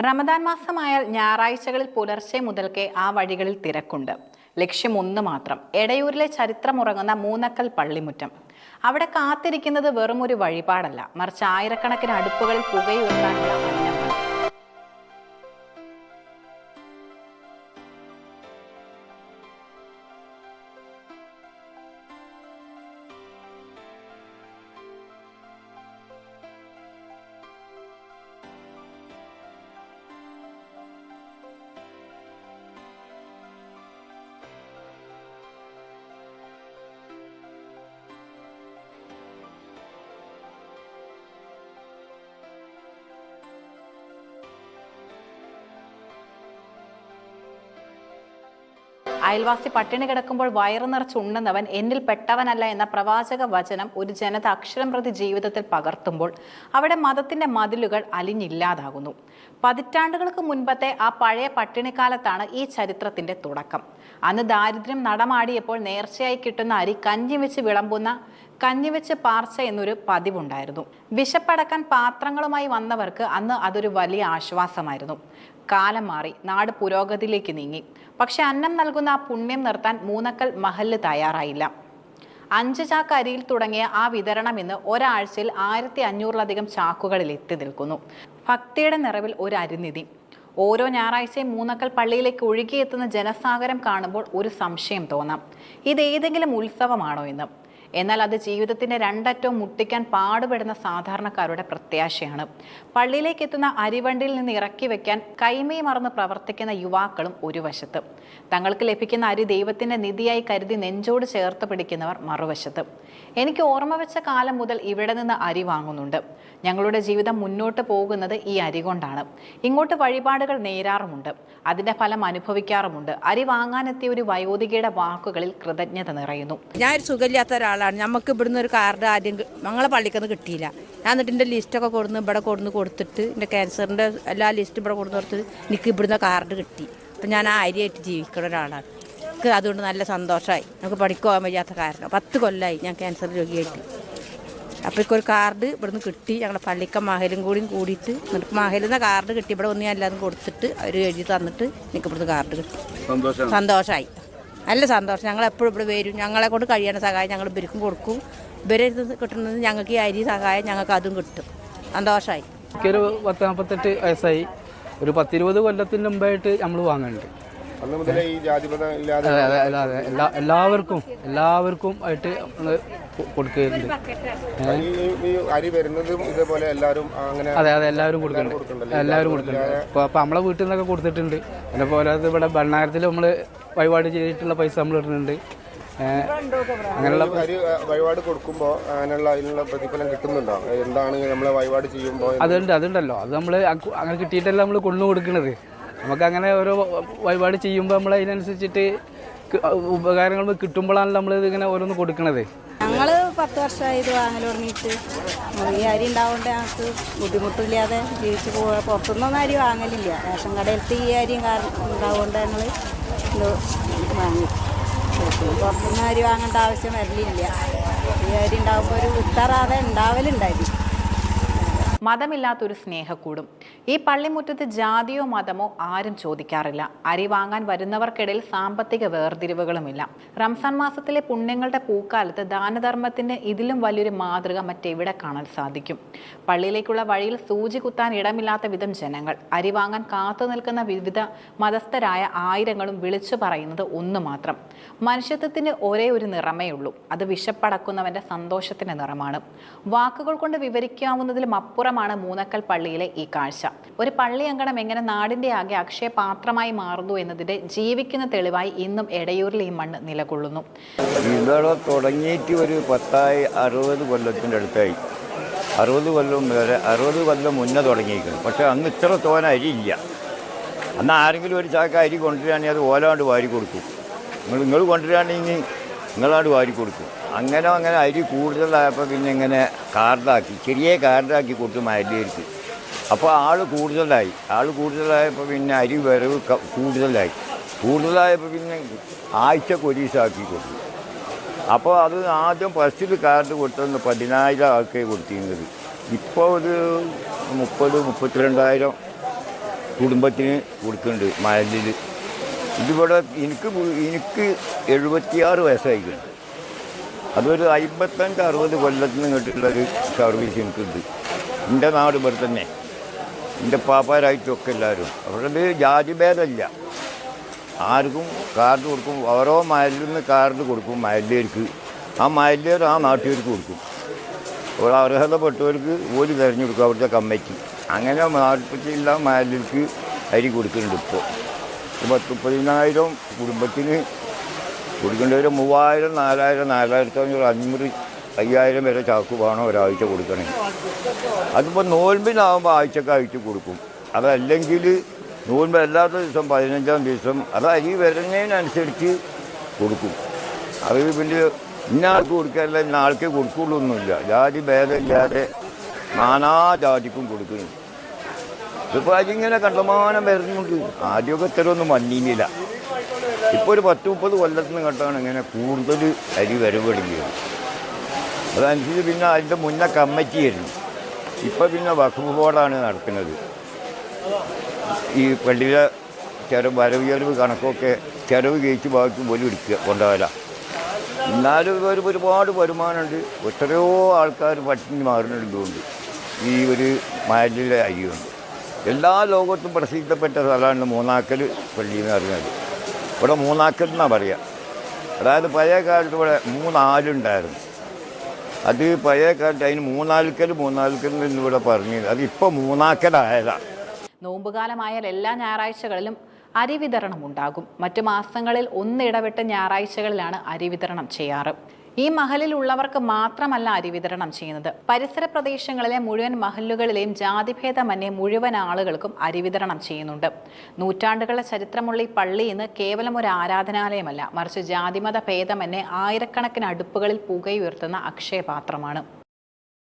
റമദാൻ മാസമായാൽ ഞായറാഴ്ചകളിൽ പുലർച്ചെ മുതൽക്കേ ആ വഴികളിൽ തിരക്കുണ്ട്. ലക്ഷ്യം ഒന്ന് മാത്രം, എടയൂരിലെ ചരിത്രമുറങ്ങുന്ന മൂന്നക്കൽ പള്ളിമുറ്റം. അവിടെ കാത്തിരിക്കുന്നത് വെറും ഒരു വഴിപാടല്ല, മറിച്ച് ആയിരക്കണക്കിന് അടുപ്പുകളിൽ പുകയുയർത്താനുള്ള അന്നമാണ്. അയൽവാസി പട്ടിണി കിടക്കുമ്പോൾ വയറു നിറച്ചുണ്ണുന്നവൻ എന്നിൽ പെട്ടവനല്ല എന്ന പ്രവാചക വചനം ഒരു ജനത അക്ഷരം പ്രതി ജീവിതത്തിൽ പകർത്തുമ്പോൾ അവിടെ മതത്തിന്റെ മതിലുകൾ അലിഞ്ഞില്ലാതാകുന്നു. പതിറ്റാണ്ടുകൾക്ക് മുൻപത്തെ ആ പഴയ പട്ടിണിക്കാലത്താണ് ഈ ചരിത്രത്തിന്റെ തുടക്കം. അന്ന് ദാരിദ്ര്യം നടമാടിയപ്പോൾ നേർച്ചയായി കിട്ടുന്ന അരി കഞ്ഞിവെച്ച് വിളമ്പുന്ന കഞ്ഞിവെച്ച് പാർച്ച എന്നൊരു പതിവുണ്ടായിരുന്നു. വിശപ്പടക്കാൻ പാത്രങ്ങളുമായി വന്നവർക്ക് അന്ന് അതൊരു വലിയ ആശ്വാസമായിരുന്നു. കാലം മാറി, നാട് പുരോഗതിയിലേക്ക് നീങ്ങി. പക്ഷെ അന്നം നൽകുന്ന ആ പുണ്യം നിർത്താൻ മൂന്നക്കൽ മഹല്ല് തയ്യാറായില്ല. 5 ചാക്ക് അരിയിൽ തുടങ്ങിയ ആ വിതരണം ഇന്ന് ഒരാഴ്ചയിൽ 1500-ലധികം ചാക്കുകളിൽ എത്തി നിൽക്കുന്നു. ഭക്തിയുടെ നിറവിൽ ഒരു അരിനിധി. ഓരോ ഞായറാഴ്ചയും മൂന്നക്കൽ പള്ളിയിലേക്ക് ഒഴുകിയെത്തുന്ന ജനസാഗരം കാണുമ്പോൾ ഒരു സംശയം തോന്നാം, ഇതേതെങ്കിലും ഉത്സവമാണോ എന്ന്. എന്നാൽ അത് ജീവിതത്തിന്റെ രണ്ടറ്റവും മുട്ടിക്കാൻ പാടുപെടുന്ന സാധാരണക്കാരുടെ പ്രത്യാശയാണ്. പള്ളിയിലേക്ക് എത്തുന്ന അരിവണ്ടിയിൽ നിന്ന് ഇറക്കി വെക്കാൻ കൈമയും മറന്ന് പ്രവർത്തിക്കുന്ന യുവാക്കളും ഒരു വശത്ത്, തങ്ങൾക്ക് ലഭിക്കുന്ന അരി ദൈവത്തിന്റെ നിധിയായി കരുതി നെഞ്ചോട് ചേർത്ത് പിടിക്കുന്നവർ മറുവശത്ത്. എനിക്ക് ഓർമ്മ വെച്ച കാലം മുതൽ ഇവിടെ നിന്ന് അരി വാങ്ങുന്നുണ്ട്. ഞങ്ങളുടെ ജീവിതം മുന്നോട്ട് പോകുന്നത് ഈ അരി കൊണ്ടാണ്. ഇങ്ങോട്ട് വഴിപാടുകൾ നേരാറുമുണ്ട്, അതിന്റെ ഫലം അനുഭവിക്കാറുമുണ്ട്. അരി വാങ്ങാനെത്തിയ ഒരു വയോധികയുടെ വാക്കുകളിൽ കൃതജ്ഞത നിറയുന്നു. ഞാൻ ഒരു സുഖമില്ലാത്ത ഒരാളാണ്. നമുക്ക് ഇവിടുന്ന് ഒരു കാർഡ് ആദ്യം ഞങ്ങളെ പള്ളിക്കൊന്നും കിട്ടിയില്ല. ഞാൻ എന്നിട്ട് എൻ്റെ ലിസ്റ്റൊക്കെ ഇവിടെ കൊടുത്തിട്ട് എൻ്റെ ക്യാൻസറിൻ്റെ എല്ലാ ലിസ്റ്റും ഇവിടെ കൊടുത്തിട്ട് എനിക്ക് ഇവിടുന്ന് കാർഡ് കിട്ടി. അപ്പം ഞാൻ ആ അരിയായിട്ട് ജീവിക്കുന്ന ഒരാളാണ്. എനിക്ക് അതുകൊണ്ട് നല്ല സന്തോഷമായി. നമുക്ക് പഠിക്കാൻ വയ്യാത്ത കാരണം 10 കൊല്ലമായി ഞാൻ ക്യാൻസർ രോഗിയായിട്ട്. അപ്പോൾ ഒരു കാർഡ് ഇവിടുന്ന് കിട്ടി. ഞങ്ങളുടെ പള്ളിക്ക മഹലും കൂടിയിട്ട് എന്നിട്ട് മഹലിൽ നിന്ന് കാർഡ് കിട്ടി. ഇവിടെ ഒന്നും എല്ലാതും കൊടുത്തിട്ട് അവർ എഴുതി തന്നിട്ട് എനിക്ക് ഇവിടുന്ന് കാർഡ് കിട്ടി. സന്തോഷമായി, നല്ല സന്തോഷം. ഞങ്ങളെപ്പോഴും ഇവിടെ വരും. ഞങ്ങളെ കൊണ്ട് കഴിയണ സഹായം ഞങ്ങൾ ഇവർക്കും കൊടുക്കും. ഇവരെ കിട്ടുന്നത് ഞങ്ങൾക്ക് ഈ അരി സഹായം ഞങ്ങൾക്ക് അതും കിട്ടും. സന്തോഷമായി. എനിക്കൊരു 48 വയസ്സായി. ഒരു 10-20 കൊല്ലത്തിന് മുമ്പായിട്ട് നമ്മൾ വാങ്ങുന്നുണ്ട്. എല്ലാവർക്കും ആയിട്ട് നമ്മൾ കൊടുക്കുന്നുണ്ട്. അതെ, എല്ലാവരും കൊടുക്കുന്നുണ്ട്. അപ്പോൾ നമ്മളെ വീട്ടിൽ നിന്നൊക്കെ കൊടുത്തിട്ടുണ്ട്. അതേപോലെ ഇവിടെ ഭണ്ണാരത്തിൽ നമ്മൾ വഴിപാട് ചെയ്തിട്ടുള്ള പൈസ നമ്മൾ ഇടുന്നുണ്ട്. അങ്ങനെയുള്ള വഴിപാട് കൊടുക്കുമ്പോൾ അതിനുള്ള പ്രതിഫലം കിട്ടുന്നുണ്ടോ? എന്താണ് നമ്മളെ വഴിപാട് ചെയ്യുമ്പോൾ? അതുണ്ടല്ലോ, അത് നമ്മൾ അങ്ങനെ കിട്ടിയിട്ടല്ല നമ്മൾ കൊണ്ടു കൊടുക്കുന്നത്. നമുക്ക് അങ്ങനെ ഓരോ വഴിപാട് ചെയ്യുമ്പോൾ നമ്മൾ അതിനനുസരിച്ചിട്ട് ഉപകാരങ്ങൾ കിട്ടുമ്പോഴാണല്ലോ നമ്മൾ ഇതിങ്ങനെ ഓരോന്ന് കൊടുക്കണത്. ഞങ്ങൾ 10 വർഷമായി ഇത് വാങ്ങൽ തുടങ്ങിയിട്ട്. ഈ അരി ഉണ്ടാവുകൊണ്ട് ഞങ്ങൾക്ക് ബുദ്ധിമുട്ടില്ലാതെ ജീവിച്ച് പോവുക. പുറത്തുനിന്നൊന്നും അരി വാങ്ങലില്ല. റേഷൻ കടയിലത്തെ ഈ അരിയും ഉണ്ടാവുകൊണ്ട് ഞങ്ങൾ ഇത് വാങ്ങി. പുറത്തുനിന്ന് അരി വാങ്ങേണ്ട ആവശ്യം വരലില്ല. ഈ അരി ഉണ്ടാകുമ്പോൾ ഒരു വിട്ടറാതെ ഉണ്ടാവലുണ്ടായിരുന്നു. മതമില്ലാത്തൊരു സ്നേഹക്കൂടും. ഈ പള്ളിമുറ്റത്ത് ജാതിയോ മതമോ ആരും ചോദിക്കാറില്ല. അരി വാങ്ങാൻ വരുന്നവർക്കിടയിൽ സാമ്പത്തിക വേർതിരിവുകളുമില്ല. റംസാൻ മാസത്തിലെ പുണ്യങ്ങളുടെ പൂക്കാലത്ത് ദാനധർമ്മത്തിന് ഇതിലും വലിയൊരു മാതൃക മറ്റെവിടെ കാണാൻ സാധിക്കും? പള്ളിയിലേക്കുള്ള വഴിയിൽ സൂചി കുത്താൻ ഇടമില്ലാത്ത വിധം ജനങ്ങൾ, അരി വാങ്ങാൻ കാത്തു നിൽക്കുന്ന വിവിധ മതസ്ഥരായ ആയിരങ്ങളും വിളിച്ചു പറയുന്നത് ഒന്ന് മാത്രം, മനുഷ്യത്വത്തിന് ഒരേ ഒരു നിറമേ ഉള്ളൂ. അത് വിശപ്പടക്കുന്നവന്റെ സന്തോഷത്തിന്റെ നിറമാണ്. വാക്കുകൾ കൊണ്ട് വിവരിക്കാവുന്നതിലും അപ്പുറമാണ് മൂന്നക്കൽ പള്ളിയിലെ ഈ കാഴ്ച. ഒരു പള്ളി അങ്കണം എങ്ങനെ നാടിന്റെ ആകെ അക്ഷയപാത്രമായി മാറുന്നു എന്നതിന്റെ ജീവിക്കുന്ന തെളിവായി ഇന്നും എടയൂരിൽ ഈ മണ്ണ് നിലകൊള്ളുന്നു. ഇവിടെ തുടങ്ങിയിട്ട് ഒരു 60 കൊല്ലത്തിൻ്റെ അടുത്തായി. 60 കൊല്ലം വരെ 60 കൊല്ലം മുന്നേ തുടങ്ങിയിരിക്കുന്നു. പക്ഷെ അന്ന് ഇത്ര തോന അരി ഇല്ല. അന്ന് ആരെങ്കിലും ഒരു ചാക്ക അരി കൊണ്ടുവരികയാണെങ്കിൽ അത് ഓലാണ്ട് വാരി കൊടുക്കും. നിങ്ങൾ കൊണ്ടുവരികയാണെങ്കിൽ നിങ്ങളാണ്ട് വാരി കൊടുക്കും. അങ്ങനെ അരി കൂടുതലായപ്പോൾ പിന്നെ ഇങ്ങനെ കാർഡാക്കി, ചെറിയ കാർഡാക്കി കൊടുത്തു മല്ലിയർക്ക്. അപ്പോൾ ആൾ കൂടുതലായപ്പോൾ പിന്നെ അരി വരവ് കൂടുതലായപ്പോൾ പിന്നെ ആഴ്ചക്ക് ഒരു ദിവസമാക്കി കൊടുത്തു. അപ്പോൾ അത് ആദ്യം ഫസ്റ്റിൽ കാർഡ് കൊടുത്തത് 10,000 ആൾക്കാർ കൊടുത്തിരുന്നത്. ഇപ്പോൾ ഒരു 30,000-32,000 കുടുംബത്തിന് കൊടുക്കുന്നുണ്ട് മഹലിൽ. ഇതിവിടെ എനിക്ക് 76 വയസ്സായിട്ടുണ്ട്. അതൊരു 55-60 കൊല്ലത്തിന് ഇങ്ങോട്ടുള്ളൊരു സർവീസ് എനിക്കുണ്ട്. എൻ്റെ നാട് ഇവിടെ തന്നെ, എൻ്റെ പാപ്പാരായിട്ടൊക്കെ എല്ലാവരും. അവിടെ ജാതിഭേദമില്ല, ആർക്കും കാർഡ് കൊടുക്കും. ഓരോ മഹലിൽ നിന്ന് കാർഡ് കൊടുക്കും മഹല്ലേർക്ക്. ആ മഹല്ലേർ ആ നാട്ടുകാർക്ക് കൊടുക്കും. ഒരു അർഹതപ്പെട്ടവർക്ക് ഓല് തിരഞ്ഞെടുക്കും അവിടുത്തെ കമ്മിറ്റി. അങ്ങനെ നാട്ടിലുള്ള മഹലിലേക്ക് അരി കൊടുക്കുന്നുണ്ട്. ഇപ്പോൾ 10-30,000 കുടുംബത്തിന് കൊടുക്കേണ്ടവർ 3000, 4000, 4500, 500, 5000 വരെ ചാക്ക് വേണം ഒരാഴ്ച കൊടുക്കണേ. അതിപ്പോൾ നോൻപിനാകുമ്പോൾ ആഴ്ചക്കാഴ്ച കൊടുക്കും. അതല്ലെങ്കിൽ നോൻപ് അല്ലാത്ത ദിവസം 15-ാം ദിവസം അത് അരി വരുന്നതിനനുസരിച്ച് കൊടുക്കും. അത് പിന്നെ ഇന്ന ആൾക്ക് കൊടുക്കാറില്ല, ഇന്ന ആൾക്കേ കൊടുക്കുള്ളൂ ഒന്നുമില്ല. ജാതി ഭേദമില്ലാതെ നാനാ ജാതിക്കും കൊടുക്കുന്നു. ഇതിപ്പോൾ അതിങ്ങനെ കണ്ടമാനം വരുന്നുണ്ട്. ആദ്യമൊക്കെ ഇത്തരമൊന്നും വന്നില്ല. ഇപ്പോൾ ഒരു 10-30 കൊല്ലത്തിന് കണ്ടാണ് ഇങ്ങനെ കൂടുതൽ അരി വരവെടുക്കുകയാണ്. അതനുസരിച്ച് പിന്നെ അതിൻ്റെ മുന്നേ കമ്മിറ്റിയായിരുന്നു. ഇപ്പം പിന്നെ വഖഫ് ബോർഡാണ് നടക്കുന്നത്. ഈ പള്ളിയിലെ വരവ് കണക്കൊക്കെ ചിലവ് കഴിച്ച് ബാക്കി പോലും എടുക്കുക കൊണ്ടുപോകല. എന്നാലും ഇവർ ഒരുപാട് വരുമാനമുണ്ട്. എത്രയോ ആൾക്കാർ പട്ടിണി മാറുന്നുണ്ട് ഈ ഒരു മഹലിലെ അരിയുണ്ട്. എല്ലാ ലോകത്തും പ്രസിദ്ധപ്പെട്ട സ്ഥലമാണ് മൂന്നാക്കൽ പള്ളി എന്ന് പറയുന്നത്. ഇവിടെ മൂന്നാക്കൽ എന്നാണ് പറയുക. അതായത് പഴയ കാലത്ത് ഇവിടെ 3 ആലുണ്ടായിരുന്നു. അത് പഴയ കാലത്ത് അതിന് മൂന്നാൽക്കൽ എന്നിവിടെ പറഞ്ഞത്. അതിപ്പോൾ മൂന്നാക്കലായതാണ്. നോമ്പുകാലമായാൽ എല്ലാ ഞായറാഴ്ചകളിലും അരി വിതരണം ഉണ്ടാകും. മറ്റു മാസങ്ങളിൽ ഒന്നിടവിട്ട് ഞായറാഴ്ചകളിലാണ് അരി വിതരണം ചെയ്യാറ്. ഈ മഹലിലുള്ളവർക്ക് മാത്രമല്ല അരി വിതരണം ചെയ്യുന്നത്. പരിസര പ്രദേശങ്ങളിലെ മുഴുവൻ മഹലുകളിലെയും ജാതിഭേദമന്യേ മുഴുവൻ ആളുകൾക്കും അരി വിതരണം ചെയ്യുന്നുണ്ട്. നൂറ്റാണ്ടുകളുടെ ചരിത്രമുള്ള ഈ പള്ളി ഇന്ന് കേവലം ഒരു ആരാധനാലയമല്ല, മറിച്ച് ജാതിമത ഭേദമന്യേ ആയിരക്കണക്കിന് അടുപ്പുകളിൽ പുകയുയർത്തുന്ന അക്ഷയപാത്രമാണ്.